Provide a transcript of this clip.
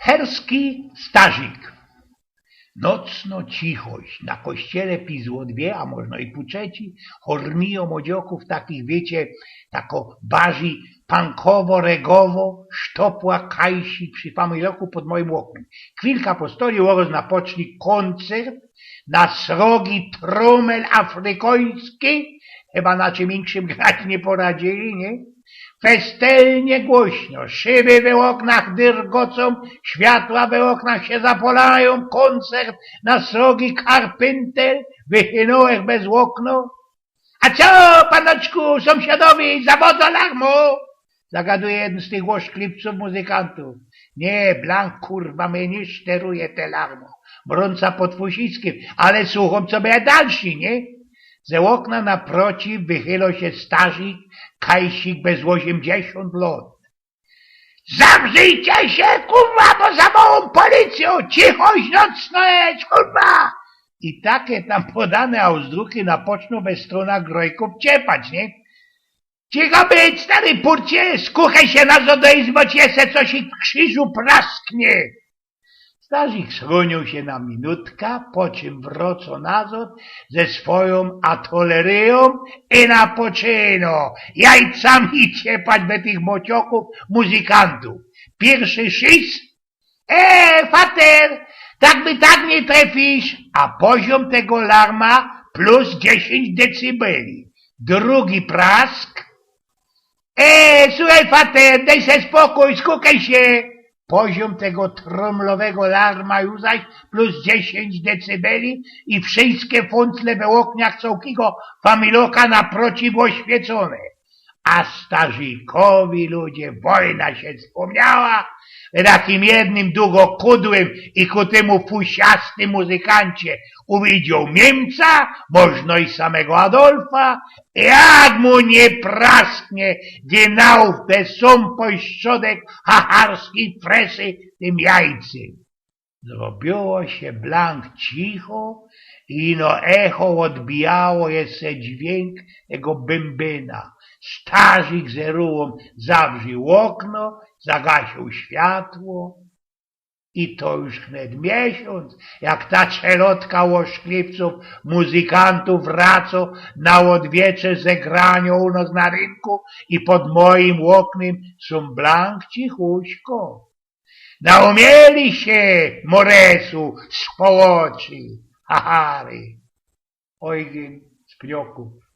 Herski Starzyk. Nocno cichość, na kościele pizło dwie, a można i pół trzeci, hormiją młodzioków takich, wiecie, tako barzy pankowo-regowo, sztopła kajsi przy familioku pod moim oknem. Chwilka postoi, uroz napocznie koncert, na srogi trumel afrykoński, chyba na czym innym grać nie poradzili, nie? Festelnie głośno, szyby w oknach dyrgocą, światła w oknach się zapalają, koncert na srogi karpintel, wychynąłech bez okno. A co, panoczku, sąsiadowi, zawod alarmu? Zagaduje jeden z tych łoszklipców muzykantów. Nie, Blank, kurwa, mnie nie szteruje te larmo. Brąca pod Fusickim, ale słucham, co będzie dalszy, nie? Ze okna naprociw wychylał się Starzyk, kajsik bez 80 lat. Zamrzyjcie się, kurwa, bo za małą policją! Cichość nocno jest, kurwa! I takie tam podane auzdruchy napoczną we stronach grojków ciepać, nie? Cicho być, stary purcie, skuchaj się na zodeizm, bo cię se coś w krzyżu prasknie. Starzyk schronił się na minutkę, po czym wrócił nazad ze swoją atoleryją i na poczyno jajcami ciepać be tych mocioków muzykantów. Pierwszy szys. Fater, tak nie trafisz, a poziom tego larma plus 10 decybeli. Drugi prask. Słuchaj, fater, daj se spokój, skukaj się. Poziom tego tromlowego larma już zaś plus 10 decybeli i wszystkie funcle we oknach całkiego familoka naprociw oświecone. A Starzykowi, ludzie, wojna się wspomniała, takim jednym długokudłym i ku temu fusiastym muzykancie uwidział Niemca, można i samego Adolfa, jak mu nie prasknie, genau te sąpośrodek hacharskiej fresy tym jajcy. Zrobiło się Blank cicho i no echo odbijało jeszcze dźwięk tego bębena. Starzyk z rułą zawrzył okno, zagasił światło i to już wnet miesiąc, jak ta czelotka łoszklipców, muzykantów wraca na odwiecze zegrania u nas na rynku i pod moim oknem są Blank cichuśko. Naumieli się, Moresu, z połoczy, hahary. Ojgien z pnioków.